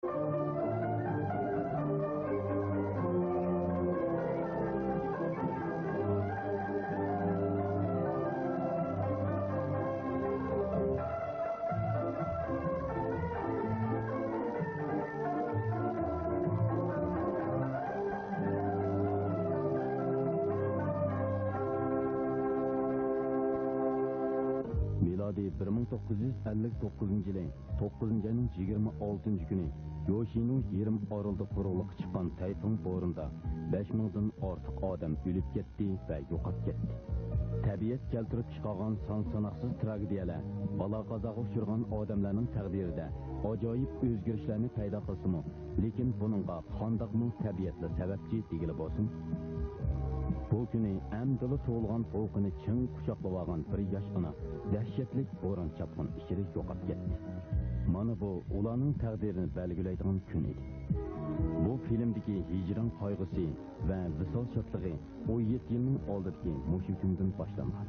Miladi 1959 yılı 9. ayının 26. günü Yoshino yerim orulda quruqliq chiqqan tayfun bo'runda 5000 dan ortiq odam o'lib ketdi va yo'qolib ketdi. Tabiat keltirib chiqargan son-sanoqsiz tragediyalar, balo qazoga uchragan odamlarning taqdirida ajoyib o'zgarishlarni paydo qilsa-mu, lekin buningga qandoqmi tabiatla sababchi degili bo'lsin. Bu kuni amdili so'lgan to'qini ching quchoqlab olgan bir yosh ona dahshatli bo'ron chapqin ichida yo'qolib ketdi. Mana bu ularning taqdirini belgilaydigan kun edi. Bu filmdagi hijron qayg'usi va visol shodligi 17 yilning oldidagi mushu kundan boshlangan.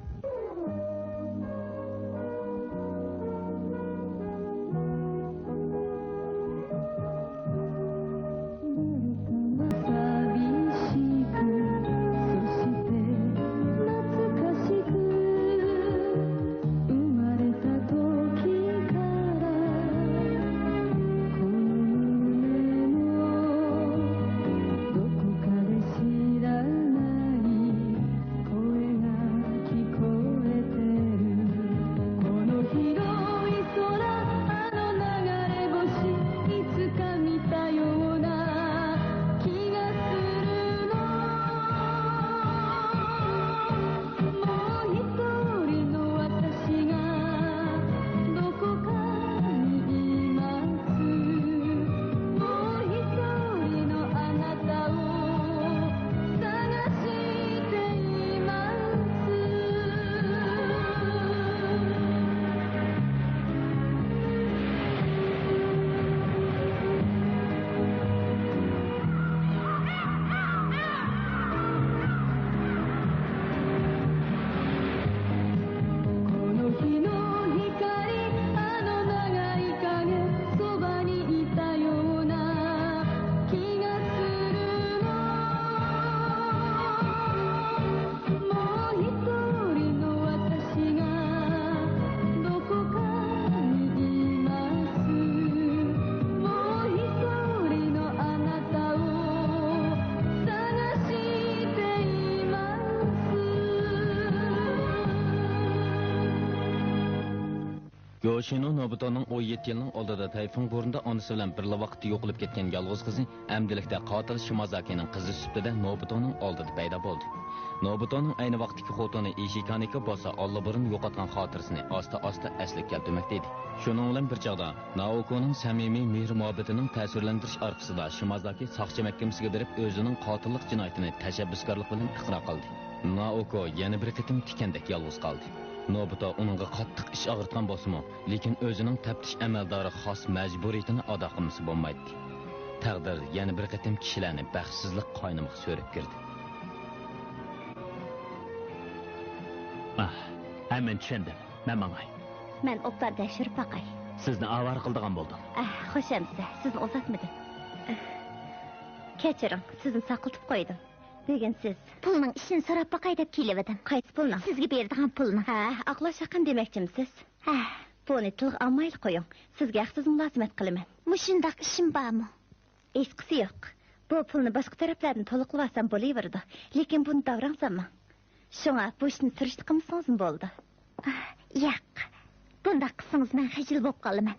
Yoshino Nobitoning 17 yilning oldida tayfun bo'rnida onasi bilan birla vaqtda yo'qolib ketgan yolg'iz qizi amdilikda qotil Shimazakining qizi sifatida Nobitoning oldida paydo bo'ldi. Nobitoning ayni vaqtdagi xotini Ishikaniki bo'lsa allaburun yo'qotgan xotirasini asta-asta asliga keltirmoqda edi. Shuning bilan bir chog'da Naokoning samimiy mehr-muhabbatining ta'sirlantirish orqasida Shimazaki soqchi mahkamasiga berib o'zining qotillik jinoyatini tashabbuskorlik bilan iqror qildi. Naoko yana bir qitim tikandek yolg'iz qoldi. Nobito uningga qattiq ish og'ritgan bo'lsa-mu, lekin o'zining taftish amaldori xos majburiyatini ado qilmasa bo'lmaydi. Taqdir yana bir qatim kishilarni baxtsizlik qo'ynimiga so'rib kirdi. Hemen tushundim. Men mangay. Men Oqtarda Shirip aqay. Sizni avar qildigan bo'ldim. Xo'shamsiz, sizni uzatmadim. Kechiring, sizni saqiltib qo'ydim. Bugun siz pulning ishini so'rab baqay deb kelibdim. Qaysi pulni? Sizga berdigan pulni. Aqlashaqin demoqchimisiz? Buni tilga olmayli qo'ying. Sizga haqsiz mulozimat qilaman. Mushundaq ishim bormi? Eskisi yo'q. Bu pulni boshqa taraflardan to'liqlab olsam bo'laverdi. Lekin buni davransamman. Shunga bu ishni surishti qilmasangiz bo'ldi. Yo'q. Bunda qilsangiz men xijil bo'lib qolaman.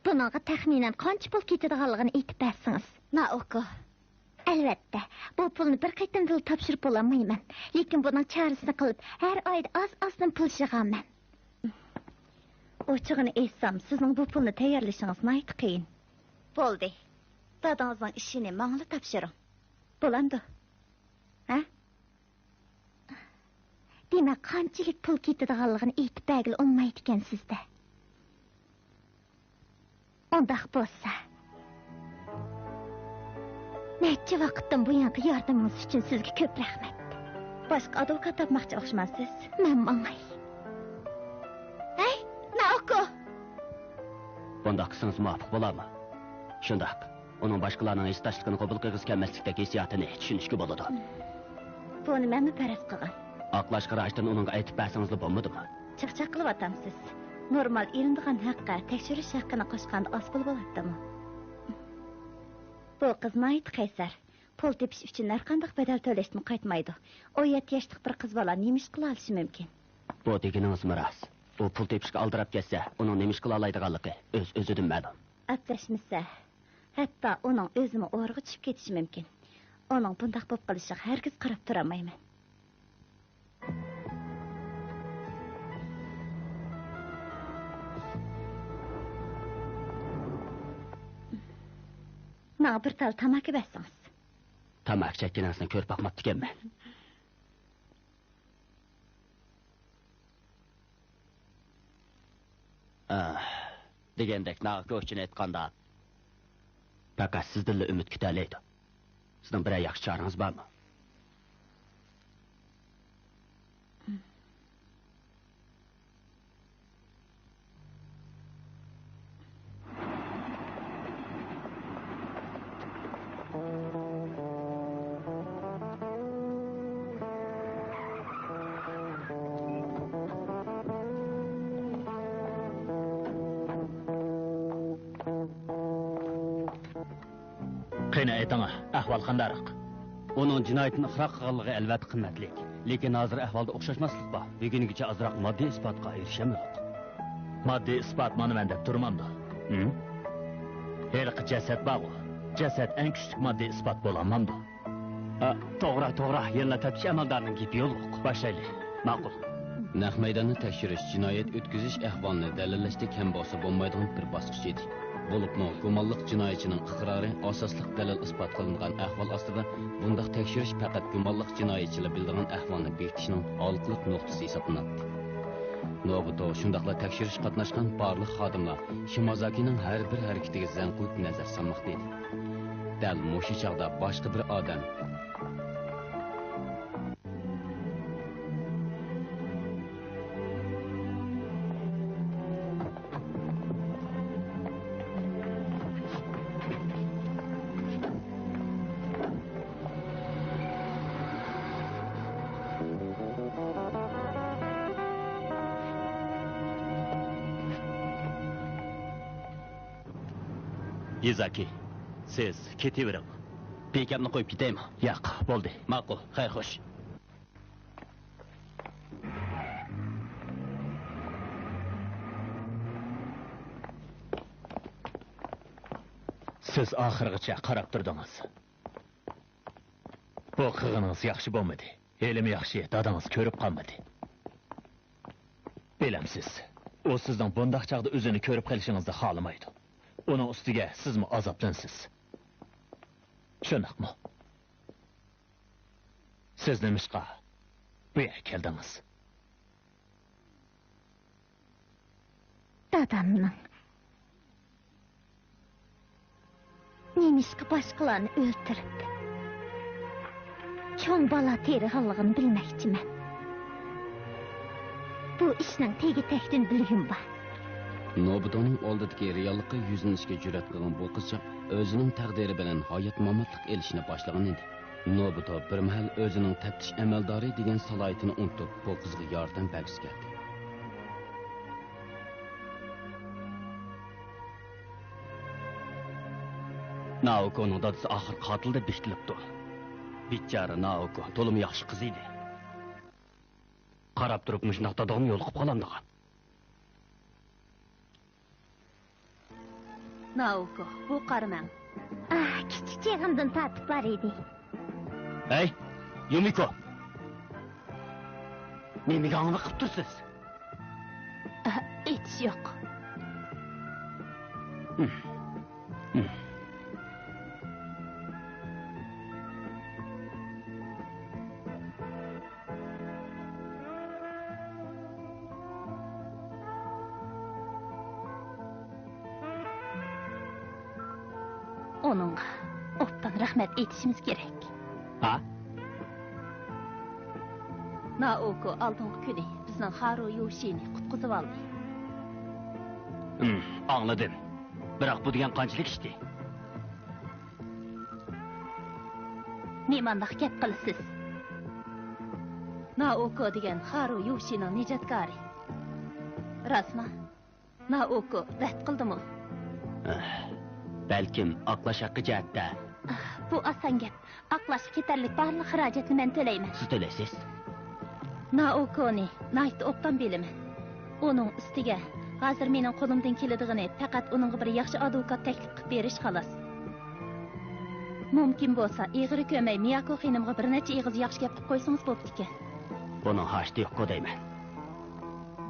Buningga taxminan qancha pul ketadiganligini aytib bersangiz. Naoko. Albatta, bu pulni bir qaytamda topshirib olamayman. Lekin buning chorasini qilib, har oyda oz-ozdan pul yig'aman. Ochig'ini aytsam, sizning bu pulni tayyorlashingiz nihoyat qiyin. Bo'ldi. Dadangizning ishini menga topshiring. Bo'lamdi? Demak, qanchalik pul ketadiganligini aytib bergil olmaydi ekan sizda. Undaq bo'lsa, necha vaqtdan bu yana yordamingiz uchun sizga ko'p rahmat. Boshqa advokat topmoqchi o'xshamasiz. Men mangay. Bunda qilsangiz muvafiq bo'ladimi? Shundaq. Onun başqalarının hissdaşlığını qabul qilg'isi kelmaslikdagi hissiyotini tushunishga bo'ladi. Buni menmi faraz qilgan? Aqlashqirashdan uningga aytib bersangizlar bo'lmadimi? Chaqchaq qilyapsiz. Normal erindigan haqqa tekshirish haqqini qo'shganda oz pul bo'ladimi? Bu qiz mayt qaysar. Pul tepish uchun har qanday badal to'lashdan qaytmaydi. 17 yoshlik bir qiz bola nima ish qila olishi mumkin? Bu deganingiz rost. U pul tepishga aldirab ketsa, uning nima ish qila oladiganligi o'z-o'zidan ma'lum. Atlashmasa, hatto uning o'zini o'rg'i tushib ketishi mumkin. Uning bundoq bo'lib qolishiga hargiz qarab tura olmayman. Mana bir tal tamaki bersangiz. Tamak chekkanasini ko'rib boqmabdi ekanman. Degandek naqqa uchun aytganda faqat sizdan umid kutalaydi. Sizning bir yaxshi chorangiz bormi? Qani aytanga, ahvol qandayroq? Uning jinoyatni iqror qilganligi albatta qimmatli. Lekin hozir ahvolda o'xshashmaslik bor. Bugungacha azroq moddiy isbotga erishamadik. Moddiy isbot mana menda turmamdi. Herqi jasad bor. Jasad eng kuchli moddiy isbot bo'lamamdi. To'g'ri, yerla tatish amaldorining gapi yo'q. Boshlaylik. Ma'qul. Naq maydonni tekshirish, jinoyat o'tkazish ahvolini dalillashda kam bo'lsa bo'lmaydigan bir bosqich edi. Bo'libmi, gumonliq jinoyatchining iqrori asosliq dalil isbot qilingan ahvol ostida bundaq tekshirish faqat gumonliq jinoyatchilar bildigan ahvolni bekitishning olqilik nuqtasi hisoblanadi. Nobito shundaqla tekshirish qatnashgan barliq xodimlar Shimozakining har bir harakatiga zan qo'yib nazar solmoqda edi. Dal mushu chog'da boshqa bir odam Yizaki, siz ketavering. Bekamni qo'yib ketaymi? Yo'q, bo'ldi. Ma'qul, xayr xo'sh. Siz oxirigacha qarab turdingiz. Bu qilganingiz yaxshi bo'lmadi. Elim yaxshi, dadangiz ko'rib qolmadi. Bilamsiz, u sizning bundoq chaqda o'zini ko'rib qolishingizni xohlamaydi. Onun ustiga sizmi azoblansiz? Shunaqmi? Siz nimishqa bu yerga keldingiz? Dadamning nimishqa boshqalarni o'ltirib cho'ng bola terig'anligini bilmoqchiman. Bu ishning tegi-tagini bilgim bor. Nobitoning oldidagi reallikqa yuzlanishga jur'at qilgan bu qizcha o'zining taqdiri bilan hayot mamotlik elishni boshlagan edi. Nobito bir mahal o'zining taftish amaldori degan salohiyatini unutib, bu qizga yordam bergisi keldi. Naoko'ning dadasi oxir qotil deb bekitilibdi. Bichara Naoko to'lim yaxshi qiz edi. Qarab turib shunday dadam yo'liqib qolandigan. Naoko, bu qarmang. Kichik cheg'imdan tatib bor edi. Hey, Yumiko. Nega uni qilib tursiz? Hech yo'q. Onun obdan rahmet etişimiz gerek. Ha? Naoko aldığın günü bizden Haru Yoshi'ni qutqizib aldı. Anladım. Biroq bu degan qanchalik ishdi? Nemandaq gap qilasiz. Naoko degan Haru Yoshining nijatkari. Rasma. Naoko rad qildimi? Balkim aqlash haqqi jihatda. Bu oson gap. Aqlashib ketarlik barliq xarajatni men to'layman. Siz to'laysiz. Naokoni nayt obdan bilaman. Uning ustiga hozir mening qo'limdan keladiganini faqat uning bir yaxshi advokat taklif qilib berish xolos. Mumkin bo'lsa, egri ko'may Miyako xonimga bir necha ig'iz yaxshi gap qilib qo'ysangiz bo'pti ekan. Buning hashti yo'q deyman.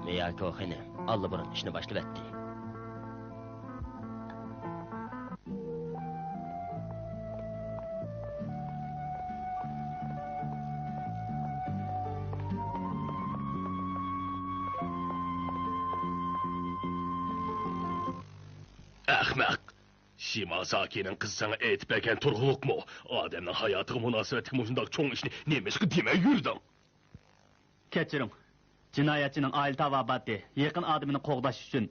Miyako xonim allaburun ishni boshlab etdi. Ahmak! Shimazaki'nin kız sana aytib bergan turg'uliqmi? Odamning hayotiga munosabatli shundoq cho'ng ishni nemishqa demay yurding? Kechiring. Jinoyatchining oila tavobati yaqin odamini qo'g'dash uchun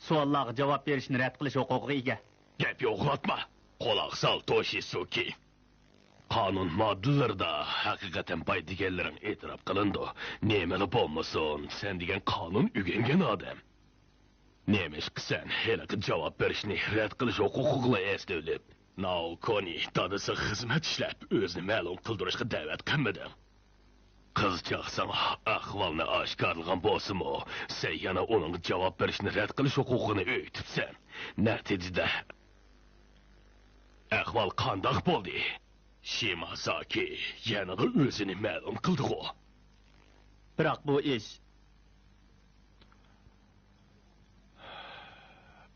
savollarga javob berishni rad qilish huquqiga ega. Gap yo'qlatma. Quloq sol Toshisuke. Qonun moddalarida haqiqatan boy deganlaring e'tirof qilindi. Nemani bo'lmasin, sen degan qonun o'rgangan odam. Neymiş ki sen helaga cevap verişini rad qilish huquqiga esdilib, Naokoni dadisi xizmat ishlab o'zini ma'lum qildirishga da'vat qilmading. Qizchaq sana ahvolni oshkorlagan bo'lsa-mu, sen yana uning javob berishni rad qilish huquqini o'ytibsan. Natijada ahvol qandoq bo'ldi? Shimazaki yana o'zini ma'lum qildi-ku. Biroq bu ish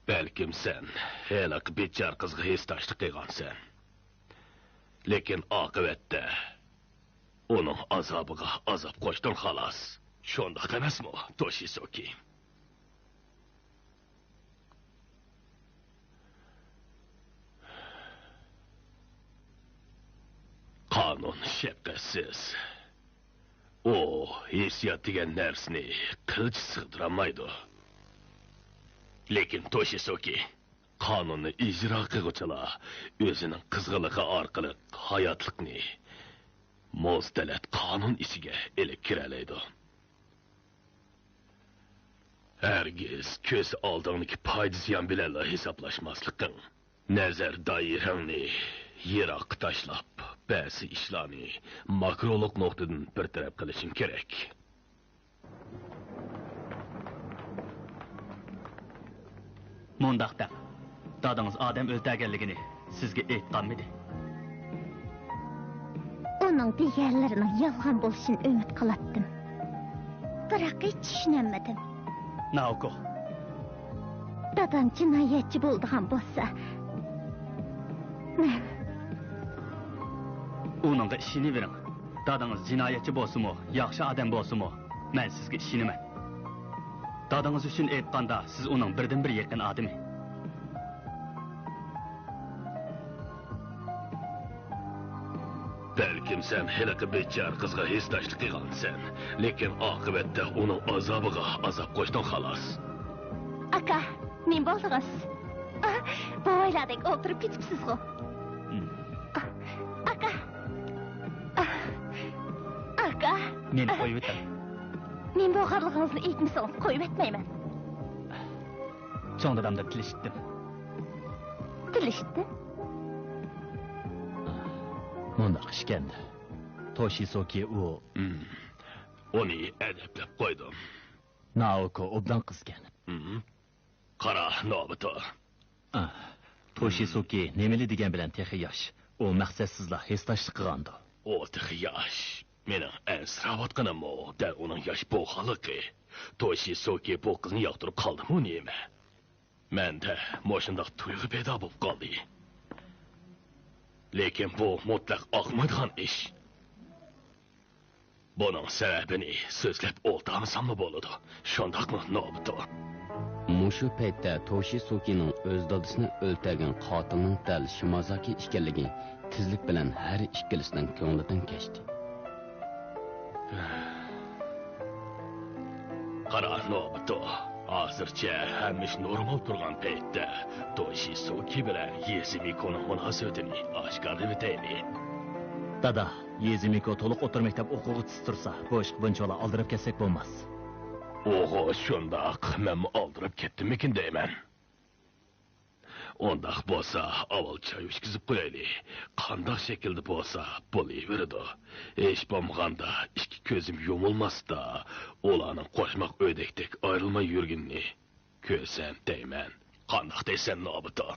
Belkim sen helak bechar qizga hesdashlik qilgansan. Lekin oqibatda uning azobiga azob qo'shding xolos. Shundoq emasmi, Toshisuke? Qonun shafqatsiz. O hissiyot degan narsani qilich sig'diramaydi. Lekin Toshisuke qonunni ijro qiluvchilar o'zining qizg'iligi orqali hayotlikni mo'stalat qonun ichiga elib kiralaydi. Hargiz ko'z oldingdagi foyda ziyon bilan hisoblashmasliging, nazar doirangni yiroq tashlab, ba'zi ishlarni makrolog nuqtadan bir taraf qilishing kerak. Mundaqda dadingiz odam o'ldirganligini sizga aytganmidi? Uning deganlarining yolg'on bo'lishini umid qilatdim. Biroq hech tushunmadim. Naoko. Dadam jinoyatchi bo'lgan bo'lsa, men Uningga ishini bering. Dadingiz jinoyatchi bo'lsa-mu, yaxshi odam bo'lsa-mu, men sizga ishonaman. Dadingiz uchun aytganda siz uning birdan-bir yaqin odami. Belkim sen helaga bechar qizga hesdashlik qilgansan, lekin oqibatda uning azobiga azob qo'shding xolos. Aka, men bo'lsangiz. Boyladek o'tirib ketibsiz-ku. Aka. Aka. Men qo'yib o'taman. Men bo'g'arlig'ingizni aytmasangiz qo'yib o'tmayman. Cho'ng dadamda tilishdim. Tilishdi? Mundaq ishkanda. Toshisuke Uni adablab qo'ydim. Naoko obdan qizgan. Qara, Nobito. Toshisuke nemali degan bilan texi yosh. U maqsadsizlar hesdashlik qilgandi. O texi yosh. Mening ansiravatganimmi, dal uning yosh bo'lganligi. Toshisuke bu qizni yoqtirib qoldimi nima? Menda moshundaq tuyg'u paydo bo'lib qoldi. Lekin bu mutlaq oqmaydigan ish. Buning sababini so'zlab o'ltirmasam bo'ladi. Shundaqmi, Nobito? Mushu paytda Toshisukening o'z dadasini o'ltirgan qotilning dal Shimazaki ekanligi tezlik bilan har ikkilisining ko'nglidan kechdi. Qara, Nobito. Hozircha hamish normal turgan paytda Toshisuke bilan Yezimikoning munosabatini oshkorlab o'taylik. Dada, Yezimiko to'liq o'tir maktab o'quvchisi tursa, bu ishni bunchalar aldirib ketsak bo'lmas. Oho, shundaq, men aldırıp ketdimikin deyman. Ondaq bo'lsa, avval choy ichkizib qo'yaylik. Qandoq shaklda bo'lsa, bo'laveradi. Hech bo'lmaganda ikki ko'zim yumilmasda, ularning qo'shmoq o'ydekdek ayrilmay yurginni ko'rsam deyman. Qandoq deysan, Nobita?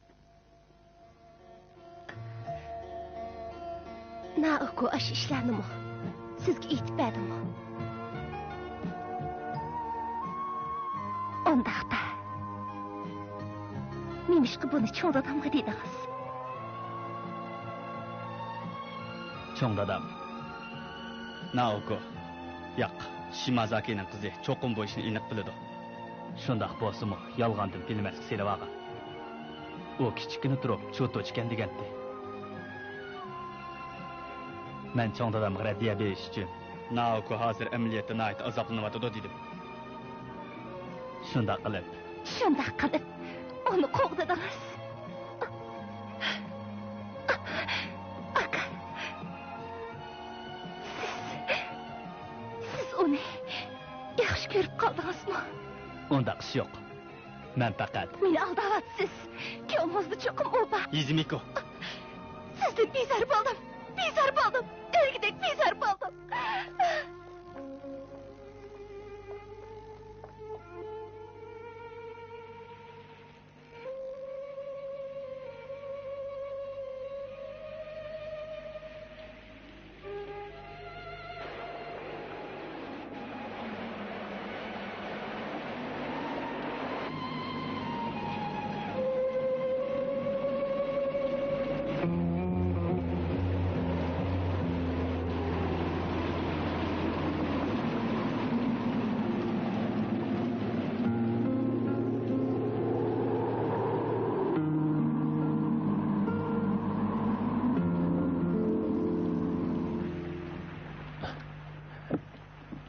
Naoko ash ishlarnimi sizga aytib berdimmi? Ondaqda Nemishqa buni cho'ng dadamga dedingiz? Cho'ng dadam. Naoko. Yo'q, Shimazakining qizi cho'qim bu ishni aniq biladi. Shundaq bo'lsa-mu, yolg'ondan bilmaslik selavaga. U kichikini turib, cho'to ichgan degandi. Men cho'ng dadamga raddiya berish uchun Naoko hozir amaliyotda nayt azoblanyapti dedim. Shundaq qilib Onu qovdingiz. Aka. Siz uni yaxshi ko'rib qoldingizmi? Undaq ish yo'q. Men faqat Meni aldayapsiz. Ko'nglingizni cho'qim o'pa. Yezimiko. Sizdan bezarib oldim. Ergidek bezarib oldim.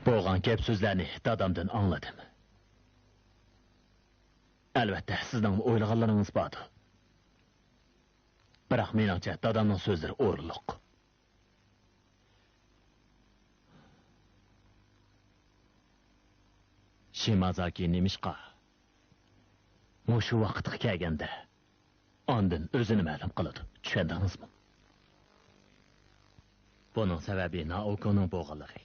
Bo'lgan gap so'zlarni dadamdan angladim. Albatta, sizning o'ylaganlaringiz bor. Biroq meningcha dadamning so'zlari o'rinliq. Shimazaki Nemishqa mushu vaqtga kelganda ondan o'zini ma'lum qiladi. Tushundingizmi? Buning sababi Naokoning bo'lganligi.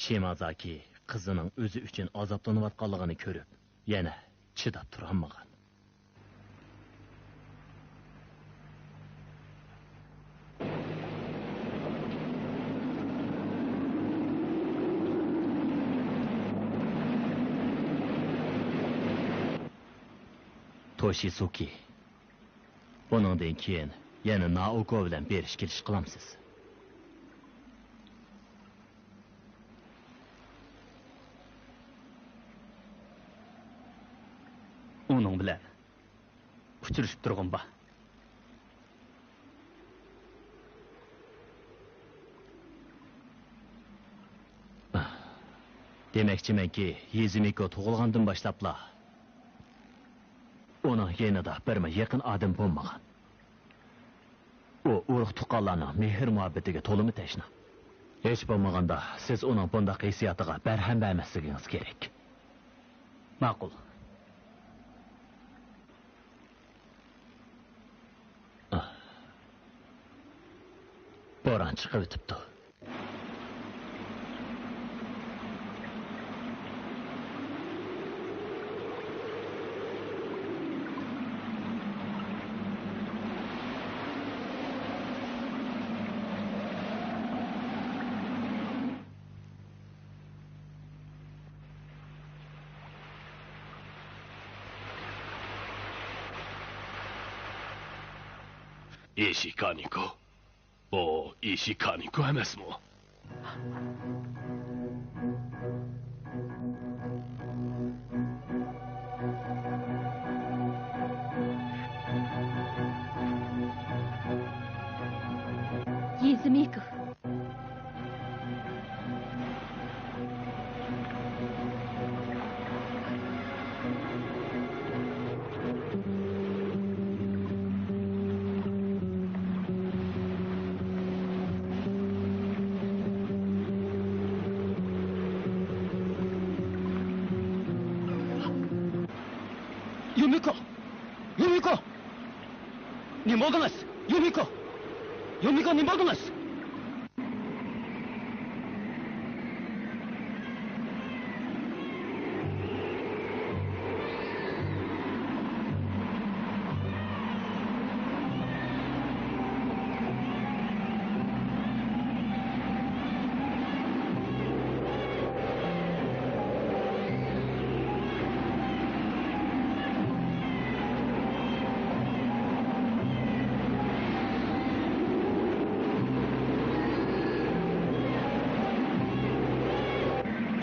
Shimazaki qizining o'zi uchun azoblanayotganligini ko'rib, yana chidab turolmagan. Toshisuke. Buningdan keyin yana Naoko bilan berish kelish qilamsiz. Uning bilan uchrashib turgan ba. Demakchimanki, Yezimiko tug'ilgandan boshlabla uning yanada birma yaqin odam bo'lmagan. U urug' tuqqanlarning mehr muhabbatiga to'limi tashna. Hech bo'lmaganda siz uning bunday hissiyotiga barham bermasligingiz kerak. Ma'qul. Bo'ron chiqib o'tibdi. Ishikaniko. O, Ishikaniko emasmi? Yezimiko. Yumiko! Yumiko! Nima bo'ldingiz? Yumiko! Yumiko, nima bo'ldingiz?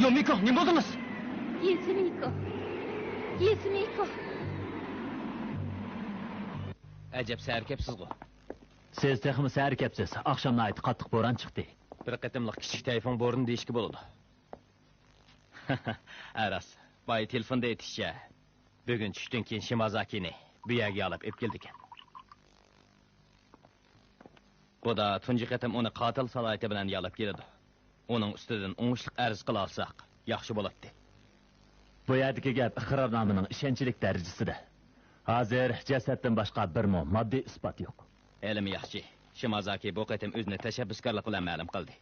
Yumiko, nima bo'ldingiz? Yezmiko. Ajab sərkəbsiz o. Siz texmi sərkəbsiz. Akşamına ait qattiq bo'ron chiqdi. Bir qitimliq kichik tayfun bo'rni deyishki bo'ladi. Aras, boy telefonda aytishcha. Bugun tushdan keyin Shimazakini bu yerga olib keldi ekan. Bu da tunji qitim uni qotil salohiyati bilan olib keladi. Onun ustidan o'ngishli arz qila olsak, yaxshi bo'ladi. Bu yerdagi gap iqrornomining ishonchlik darajasida. Hozir jasaddan boshqa bir moddiy isbot yo'q. Ilm yaxshi. Shimazaki bu qitim o'zini tashabbuskorlik bilan ma'lum qildi.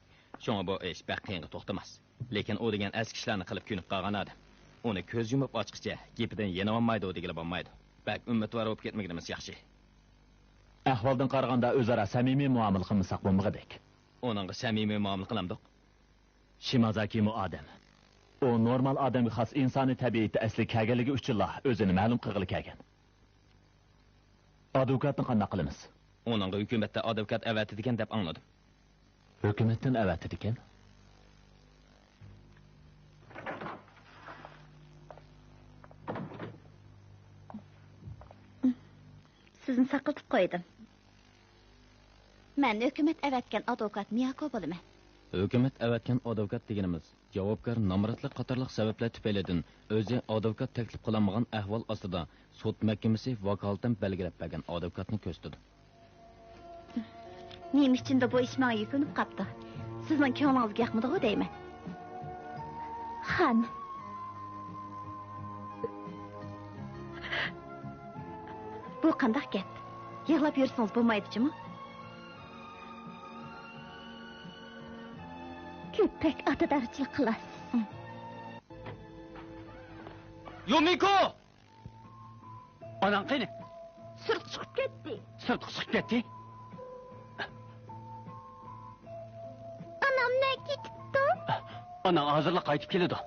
Shunga bu ish baqiyga to'xtamas. Lekin u degan eski ishlarni qilib ko'nib qolgan odam. Uni ko'z yumib ochqicha gapidan yana olmaydi degila bo'lmaydi. Bak umidvor bo'lib ketmaganimiz yaxshi. Ahvoldan qaraganda o'zaro samimiy muomala qilmasak bo'lmagadek. Uningga samimiy muomala qilamdik. Shimazaki mu odam. O normal odamga xos insoniy tabiati asli kelganligi uchun o'zini ma'lum qilg'ili kelgan. Advokatni qanday qilamiz? Uningga hukumatda advokat avatidi ekan deb angladim. Hukumatdan avatidi ekan? Sizni saqlatib qo'ydim. Men hukumat avatgan advokat Miyako bo'laman. Hukumat avatgan advokat deganimiz javobgar nomratlik qatorliq sabablar tufaylidan o'zi advokat taklif qilinmagan ahvol ostida sud mahkamasi vakolatdan belgilab bergan advokatni ko'rsatdi. Nima uchun bu ish menga yukinib qopti? Sizning ko'nglingiz yoqmadi-ku deyman. Xon. Bu qanday gap? Yig'lab yursangiz bo'lmaydi-chimi? Köpek atadarchilik qilasiz. Yumiko! Onang qani? Sirt chiqib ketdi. Sirt chiqib ketdi? Anam ne ketdi? Ana hozirla qaytib keladi.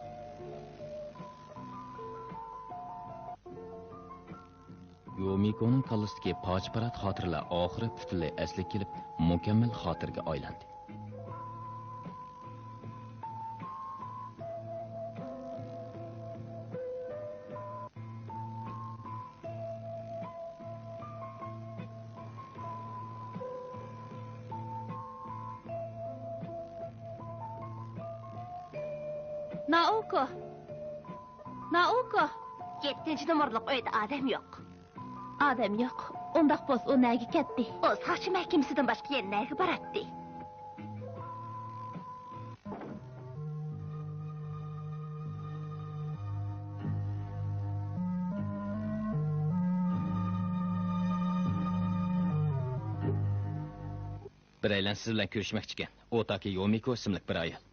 Yumikoning kallasidagi pochparat xotiralar oxiri butunlay asli kelib, mukammal xotirga aylandi. Naoko. 7-ci numaralı uyda adam yok. Adam yok. Ondaq boz o nəgi ketdi. O saçı məhkəməsindən başqa yer nəgi baratdi. Bir aylan siz bilan ko'rishmoqchi ekan. O taki Yumiko ismli bir ayol.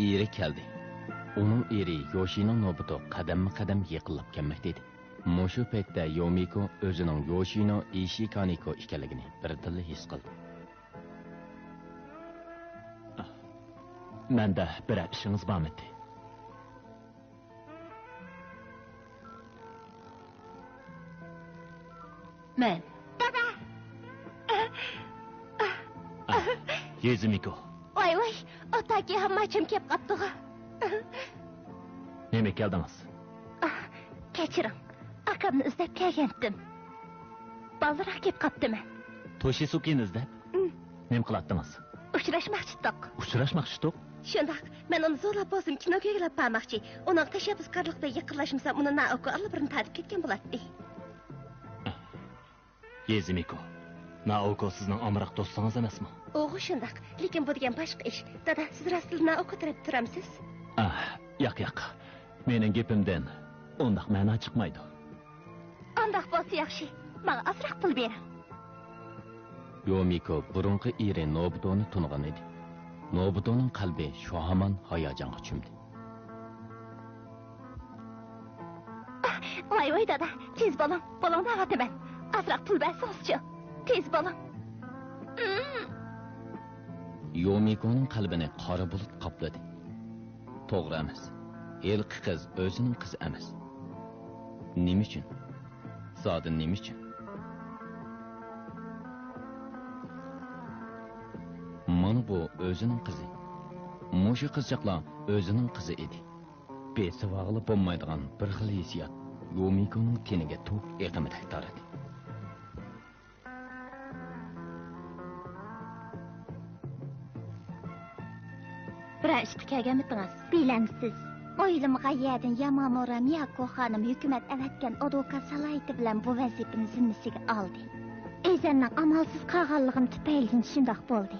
Eri keldi. Onun eri Yoshining nobiti qadamma-qadam yiqilib kelmoqda edi. Mushu paytda Yumiko o'zining Yoshino Ishikaniko ekanligini birtilla his qildi. Menda bir ishingiz bormi? Men. Dada. Yuzumiko. Voy, otaki hammachim kelib qopdi-ku. Nima keldingiz? Kechiring. Akamni izlab kelgandim. Baldiroq kelib qopdiman. Toshisuke'ni izlab? Nima qiladingiz? Uchrashmoqchidik. Uchrashmoqchidik? Shundaq, men uni zo'rlab o'zim kinoga kelib bormoqchi. Uning tashabbuskorlikda yaqinlashimsa, uni Naoko albarin tatib ketgan bo'ladi. Yezimiko, Naoko sizning omroq do'stingiz emasmi? O'g'u shundoq, lekin bu degan boshqa ish. Dada, siz rostliqni o'qitirib turamsiz? Yo'q. Mening gapimdan undaq ma'no chiqmaydi. Undoq bo'lsa yaxshi. Menga ozroq pul bering. Yomiko burunqi eri Nobudoni tungan edi. Nobudoning qalbi shu hamon hayajonga cho'mdi. Voy dada, tez bo'ling. Bo'ling da'vataman. Ozroq pul bersangiz-chi. Tez bo'ling. Yomikoning qalbini qora bulut qopladi. To'g'ri emas. Elqi qiz o'zining qizi emas. Nima uchun? Zodin nima uchun? Mana bu o'zining qizi. Mushu qizchaqlar o'zining qizi edi. Besavog'li bo'lmaydigan bir xil hissiyot Yomikoning teniga to'q eqimida taradi. Biroq ishga kelganmidingiz? Bilamsiz. O'ylimga yerdan Yamamura Miyako xonim hukumat avatgan advokat salohiyati bilan bu vazifani zimmasiga oldi. O'zimning amalsiz qolganligim tufayli shundoq bo'ldi.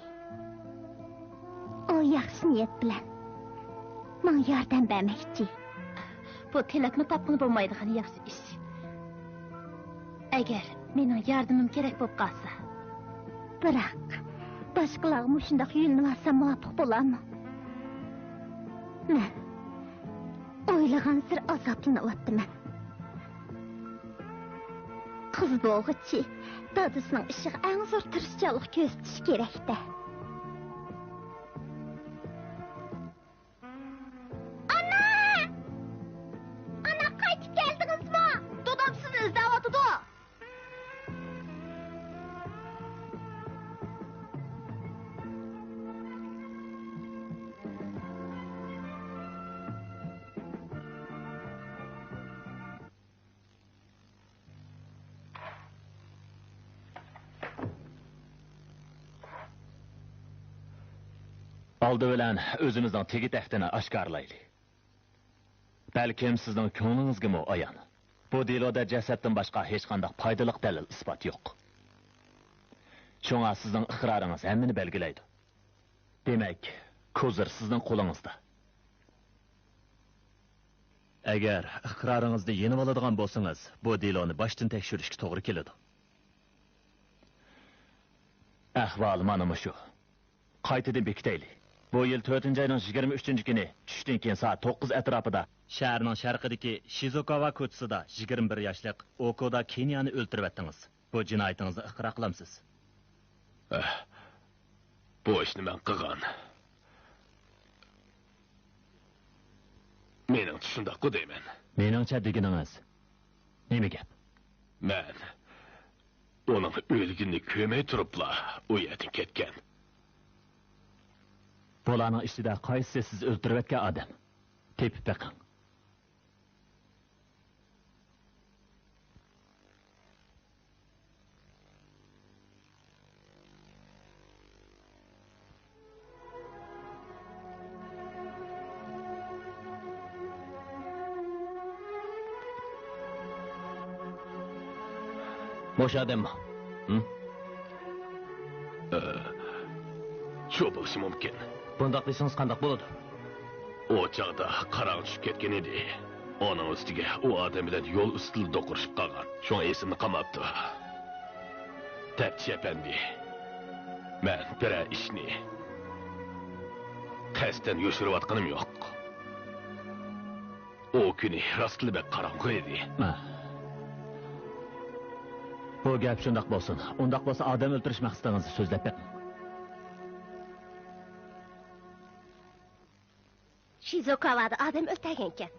O yaxshi niyat bilan menga yordam bermoqchi. Bu telefonni topqin bo'lmaydigan yaxshi ish. Agar mening yordamim kerak bo'lib qolsa, biroq boshqalarga shundoq yo'llanmasa muvofiq bo'larmi? Men o'ylagan sir azoblanyapman. Qiz bo'g'ichi dadasining ishiga eng zo'r tirishchilik ko'rsatish kerak-da. Ana qaytib keldingizmi? Dadam sizni izlayotdi. Oldi bilan o'zimizning tegi taxtini oshkorlaylik. Balkim sizning ko'nglingizga ayon. Bu deloda jasaddan boshqa hech qanday foydali dalil isbot yo'q. Shunga sizning iqroringiz hammani belgilaydi. Demak, ko'zir sizning qo'lingizda. Agar iqroringizda yenib oladigan bo'lsangiz, bu deloni boshdan tekshirishga to'g'ri keladi. Ahvol mana shu. Qaytadan bekitaylik. Bu yil 4-oyning 23-kuni tushdan keyin soat 9 atrofida shaharning sharqidagi Shizukawa ko'chasida 21 yoshli Okoda Kenyani o'ldirib etdingiz. Bu jinoyatingizni iqror qilamsiz? Bu ishni men qilgan. Mening shundoq deyman. Meningcha deganingiz nima gap? Men uning o'lganini ko'may turibla u yerdan ketgan. Bularning ichida qaysi siz o'ldirib etgan odam? Tepib baqing. Boş odammi? Shu bo'lishi mumkin. Bundoq desangiz qandoq bo'ladi? O chaqda qarang tushib ketgan edi. Onun ustiga u odam bilan yo'l ustida do'qirishib qolgan. Shunga esimni qolmabdi. Taftish efendi. Men bir ishni qasddan yo'shirayotganim yo'q. O kuni rostliq qarang'u edi. Bu gap shundoq bo'lsin. Undoq bo'lsa odam o'ldirish maqsadingizni so'zlab bering. Shizokawada odam o'ltirgan ekan.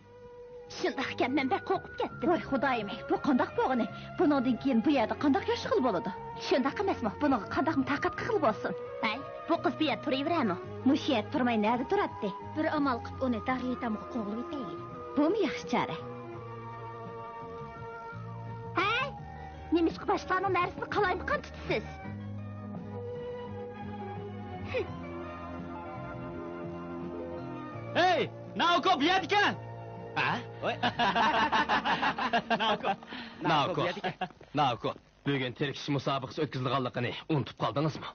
Shundoq ekan, men bir qo'rqib ketdim. Voy xudoyim, bu qandoq bo'lgani? Bundan keyin bu yerda qandoq yashil bo'ladi? Shundoq emasmi? Buni qandoq taqat qilib bo'lsin? Ay, bu qiz bu yerda turaverami? Mush yer turmay nerda turadi? Bir amal qilib uni daryotamga qo'g'ilib yetaylik. Bumi yaxshi chora. Hey, nimishqa boshqaning narsini qalaymiqan tutasiz? Hey, Naoko bu yerda ekan. Ha? Naoko. Naoko. Bugün tirkish musobaqasi o'tkazilganligini unutib qoldingizmi?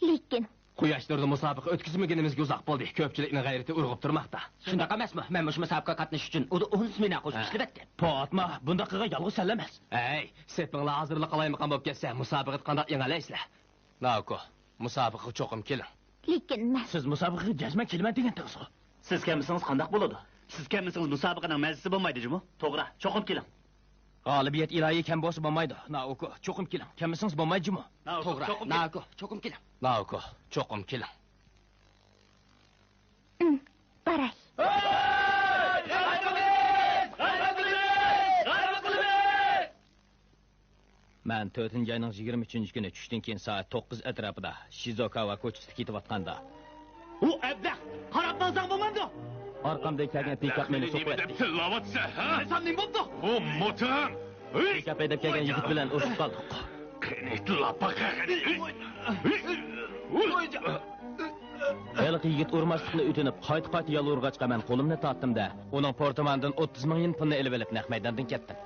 Lekin Quyosh nurida musobaqa o'tkazmaganimizga uzoq bo'ldi. Ko'pchilikning g'ayrati urg'ib turmoqda. Shundoq emasmi? Men mush musobaqa qatnashish uchun o'z meni qo'shib ishlatdi. Potma, bundaqiga yolg'iz sen emas. Ey, sepinglar hozirlik qilaymiqan bo'lib ketsa, musobaqa qanday yengalaysizlar? Nauko, musobaqaga cho'qim keling. lekin men Siz musobaqaga jazman kelmay degandingiz. Siz kelmasangiz qanday bo'ladi? Siz kelmasangiz musobaqaning mazasi bo'lmaydi-ku. To'g'ri, cho'qib keling. G'olibiyat ilohiy kam bo'lsa bo'lmaydi. Nauko, cho'qim keling. Kelmasangiz bo'lmaydi-ku. To'g'ri, Nauko, cho'qim keling. Nauko, cho'qim keling. baray. Men 4-oyning 23 kuni tushdan keyin soat 9 atrofida Shizuoka ko'chasida ketayotganda U ablah, qarab nazar bo'lmadi. orqamda kelgan pikap meni so'qdi. Tilavatsa, ha? Sen nima bo'ldi? O motor. Pikap haydab kelgan yigit bilan urishib qoldik. Belki yigit urmaslikni o'tinib, qayta yolg'urg'achqa men qo'limni tortdim-da, uning portmondan 30 ming yen pulni elib olib naq maydondan ketdim.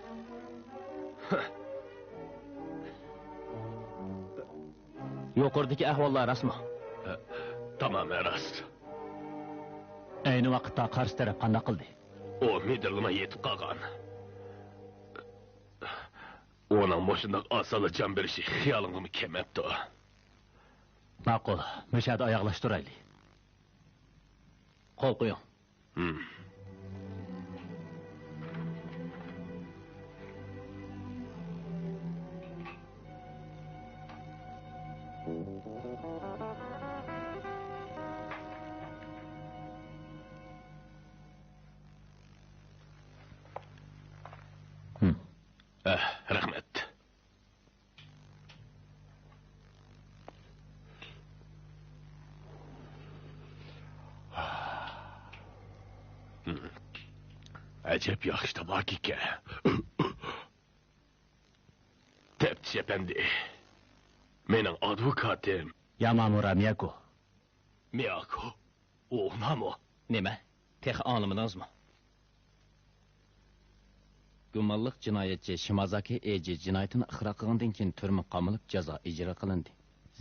Yuqoridagi ahvollar rasmi. Tamamen rast. Ayni vaqtda qarshi taraf qanday qildi? O Middle'ma yetib qolgan. Onun boşundaq asalı can berishi xiyolingizmi kelmabdi. Ma'qul, mishada oyoqlashtiraylik. Qo'l qo'ying. Rahmet. Acep yaxshi tabak ekan. Teptiş efendi. Mening advokatim. Yamamura Miyako. Miyako. O namo. Nima? Tex anlamadingizmi? Gumonliq jinoyatchi Shimazaki Eji jinoyatini ixro qilgandan keyin turma qamalib jazo ijro qilindi.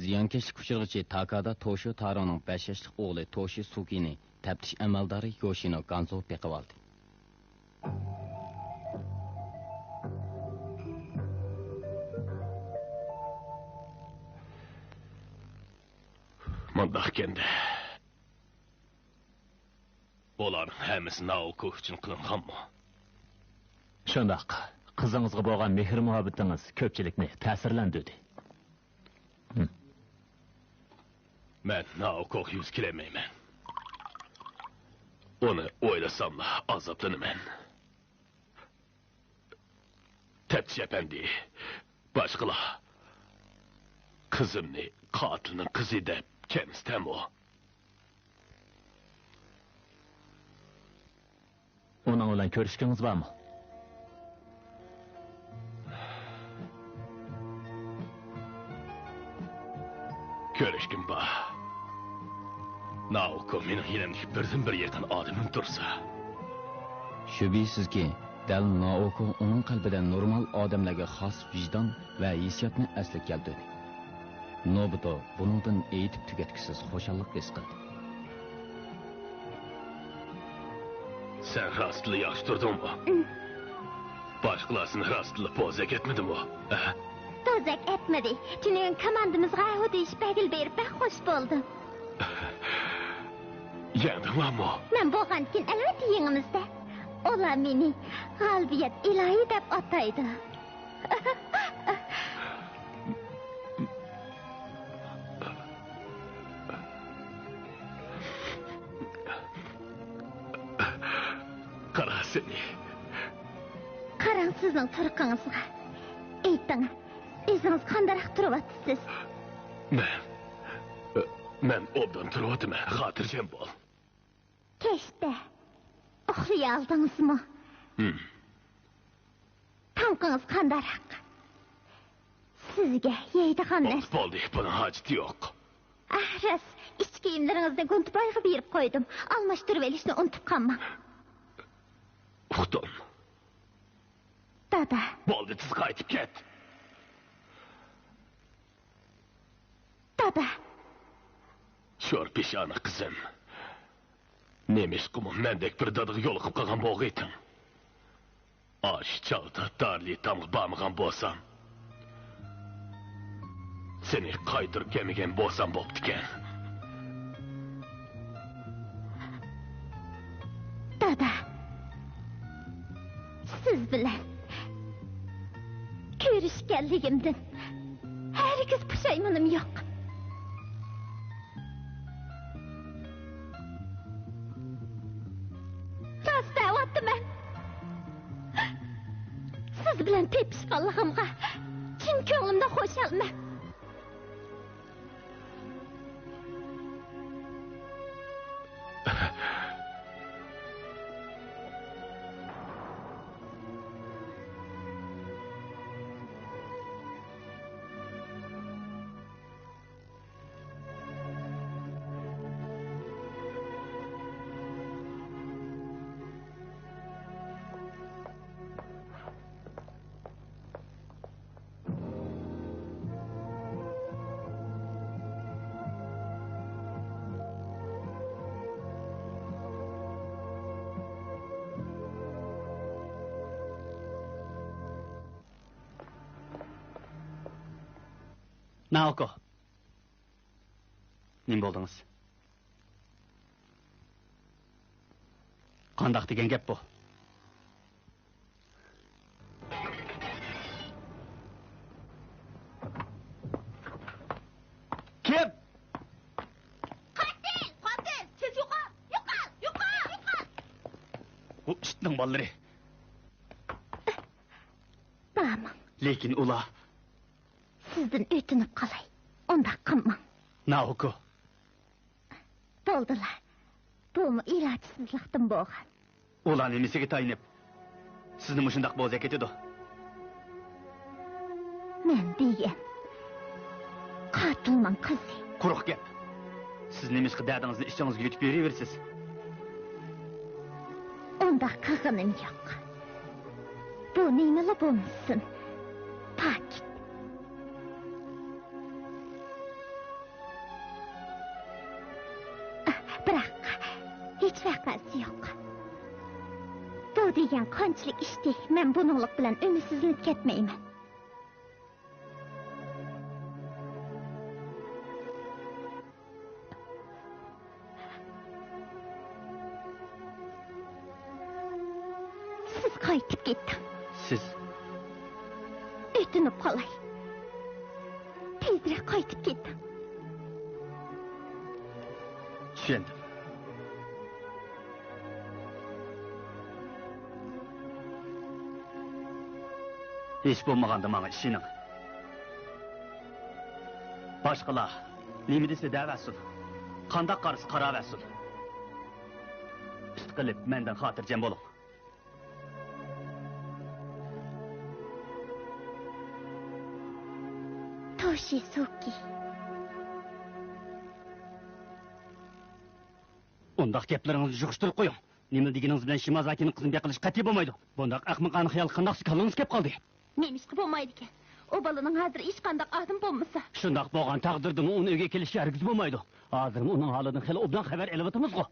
Ziyonkashlik uchirg'ichi Takada Tosho Taroning 5 yoshli o'g'li Toshi Sukini taftish amaldori Yoshino Ganzo beqib oldi. Mundaq kende. Bularning hammasi Naoko uchun qilinganmi? Shundoq, qizingizga bo'lgan mehr muhabbatingiz ko'pchilikni ta'sirlantirdi. Men Naoko'ga yuz kelamayman. Uni o'ylasamla azoblanaman. Teptiş efendi, boshqalar qizimni qotilning qizi deb kelmasdimi o? Uning bilan ko'rishgingiz bormi? Ko'rishkim bor. Naoko mening yerimdagi birdan-bir yaqin odamim tursa. Shubhisizki, dal Naoko uning qalbidan normal odamlarga xos vijdon va hissiyotni asli keltirdi. Nobuto buningdan aytib tugatkisiz xo'shallik his qildi. Sen rastlı yaxshi turdingmi? Boshqalarni rastlı poza ketmadimi? Tozak etmedi. Tünün komandamızga hudiş bedel berip ben hoş buldum. Yendinglarmi? Men bo'lgan keyin albatta yengimizda. Ular meni g'albiyat ilohiy deb ataydi. Qara seni. Qarang sizning turqingizga. Ayting, o'zingiz qandaroq turibsiz? Men obdan turibman, xotirjam bo'l. Kechda uxlay oldingizmi? Tanqingiz qandaroq? Sizga yeydigan narsa. Bo'ldi, buni hojati yo'q. Ras, ichki kiyimlaringizni Guntuboyga berib qo'ydim. Almashtirib olishni unutib qolmang. Uxdim. Dada. Bo'ldi, siz qaytib ket. Kör pişanı kızım. Nemiş kumu mendek bir dadığı yoluqıp qalğan boğuytın. Aş çağda darli tamı bağmıgan bolsam. Seni qaytırıp kemigen bolsam boptiken. Dada, siz bilen görüşkenligimden herkes pişaymanım yok. Rost da'vatdi men. Siz bilan tepishganligimga chin ko'nglimda xo'shalman. Naoko. Nim boldunuz? Qandaq degan gap bu? Kim? Qatil, tez yo'qol. Bu itning bolalari. Bama, Lekin ular sizdan o'tinib qolay. Undaq qilmang. Naoko. Bo'ldilar. Bumi ilojsizlikdan bo'lgan. Ular nimasiga tayinib sizni mushundaq bo'zak etadi? Men degan qotilman qizi. Quruq gap. Siz nimishqa dadingizni ishingizga yutib beraversiz. Undaq qilganim yo'q. Bu nimalar bo'lsin? Pakit. Biroq hech vaqasi yo'q. Bu degan qanchalik ishdik, men buninglik bilan umidsizlanib ketmayman. Siz qaytib ketding. Siz O'tinib qolay. Tezroq qaytib ketding. tushundim. Hech bo'lmaganda menga ishoning. Boshqalar nima desa da'vatsin. Qandoq qarasa qaraversin. Pist qilib mendan xotirjam bo'ling. Toshisuke. Undaq gaplaringizni yig'ishtirib qo'ying. Nima deganingiz bilan Shimazakini qizini qilish qat'iy bo'lmaydi. Bundaq ahmoqona xiyol qandoq kallangiz kelib qoldi. Nemishqa bo'lmaydi ekan. O balaning hozir hech qanday odim bo'lmasa. Shundaq bo'lgan taqdirda uni uyga kelishi hargiz bo'lmaydi. Hozir uning holidan xil obdan xabar olyapmiz-ku.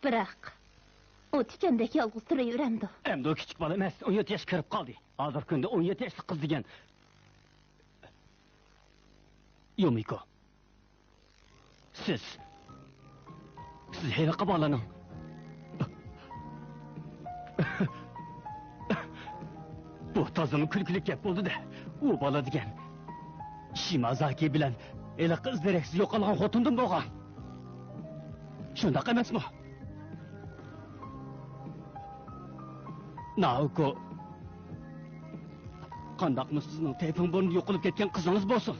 Biroq u tikandek yolg'iz turaveradi. Endi o kichik bola emas, 17 yosh kirib qoldi. Hozir kunda 17 yoshli qiz degan. Yomiko. Siz heliqa bolaning bu tozani kulkili gap bo'ldi-da. U bola degan Shimazaki bilan eli qiz deraksiz yo'qolgan xotindan bo'lgan. Shundaq emasmi? Naoko. Qandaqmi sizning telefon bo'lib yo'qolib ketgan qizingiz bo'lsin?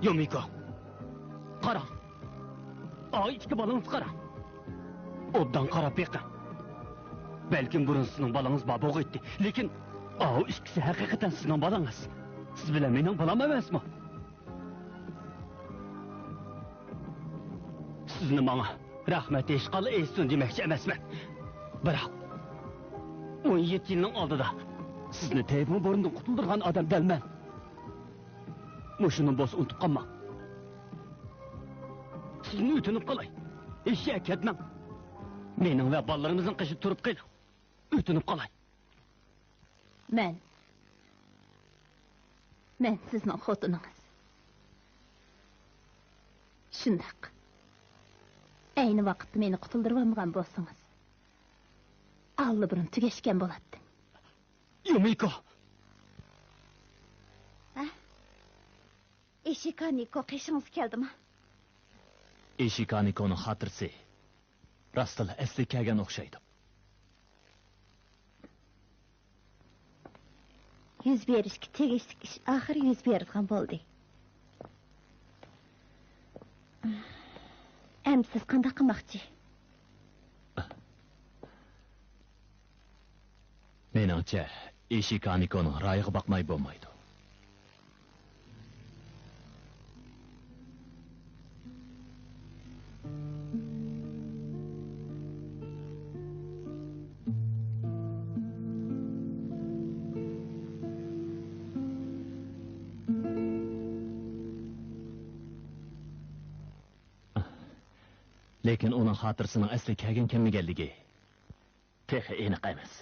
Yomiko. Qara. Ay, ikki bolangiz qara. Obdan qarab beqing. Balkim burun sizning bolangiz babo o'tdi, lekin o ikkisi haqiqatan sizning bolangiz. Siz bilan mening bolam emasmi? Sizni menga Rahmet eşqal eysin demekçi emasman. Biroq 17 yilning oldida sizni tayfun bo'rnidan qutuldirgan odam dalman. Mushuni bo'lsa unutib qolmang. Sizni o'tinib qolay. Eshak ketmang. Mening va bolalarimizning qishib turib qo'ying. O'tinib qolay. Men sizning xotiningiz. Shundaq. Ayni vaqtda meni qutuldirib olmagan bo'lsangiz, alliburun tugashgan bo'ladi. Yumiko. Eshikaniko qishingiz keldimi? Eshikanikoning xotirasi rostla asli kelgan o'xshaydi. Yuz berishga tegishli ish oxiri yuz bergan bo'ldi. Siz qanday qilmoqchi? Meningcha, Eshikanikoning rayiga boqmay bo'lmaydi. Lekin uning xotirasining asli kelgan kelmaganligi texi aniq emas.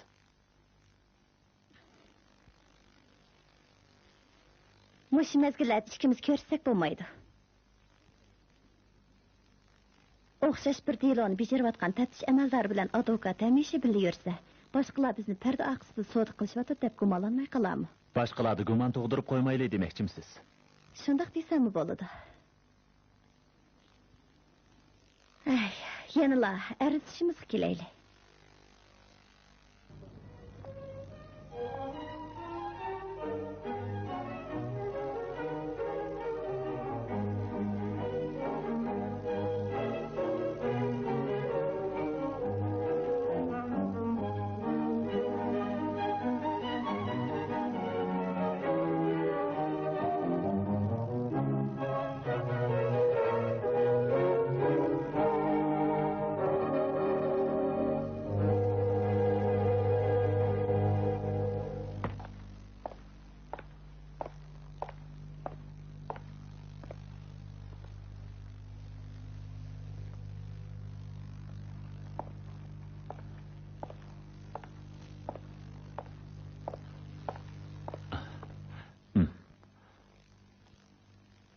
Mush mezgillarda ikkimiz ko'rsak bo'lmaydi. O'xshash bir deloni bijirayotgan taftish amaldori bilan advokat hamisha birga yursa, boshqalar bizni parda aqsida savdo qilishyapti deb gumonlanmay qolarmi? Boshqalarni gumon tug'dirib qo'ymaylik demoqchimisiz? Shundoq desammi bo'ladi? Yanıla eritişimiz kileyli.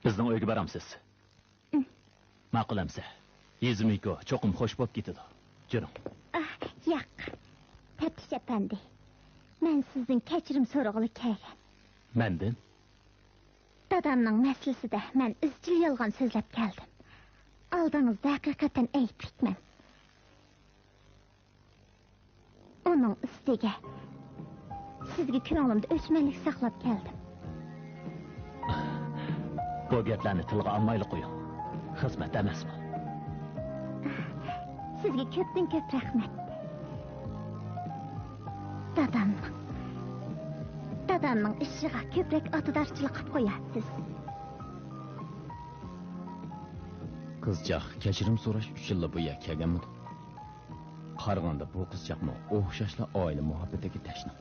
Bizning uyga boramsiz. Ma'qul amsa. Yezmiko cho'qim xo'sh bo'lib ketadi. Juring. Yo'q. Taftish efendi. Men sizdan kechirim so'rag'ili kelgan. Mendan? Dadamning masalasida men izchil yolg'on so'zlab keldim. Oldingizda haqiqatan aytibman. Uning ustiga sizga ko'nglimda o'chmanlik saqlab keldim. Bu gaplarni tilga olmaylik qo'ying. Xizmat emasmi? Sizga ko'pdan ko'p rahmat. Dadamning ishiga ko'proq otadorchilik qilib qo'yasiz. Qizchaq kechirim so'rash 3 yil bo'yi kelganmi? Qarag'anda bu qizchaqmi o'xshashla oila muhabbatiga tashna.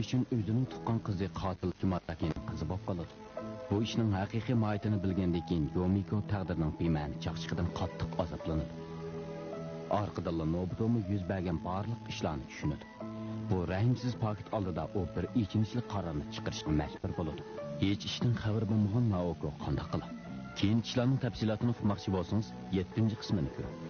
uchun o'zining tuqqan qizi qotil Kimatakining qizi bo'lib qoladi. Bu ishning haqiqiy mohiyatini bilgandan keyin Yomiko taqdirning be'ma'ni chaqchiqidan qattiq azoblanadi. Orqadan Nobutomi yuz bergan barliq ishlarni tushunadi. Bu rahimsiz paket oldida u bir ichinishli qarorni chiqarishga majbur bo'ladi. Hech ishdan xabar bo'lmagan Naoko qanday qiladi? Keyin ishlarning tafsilotini uqmoqchi bo'lsangiz, 7-qismini ko'ring.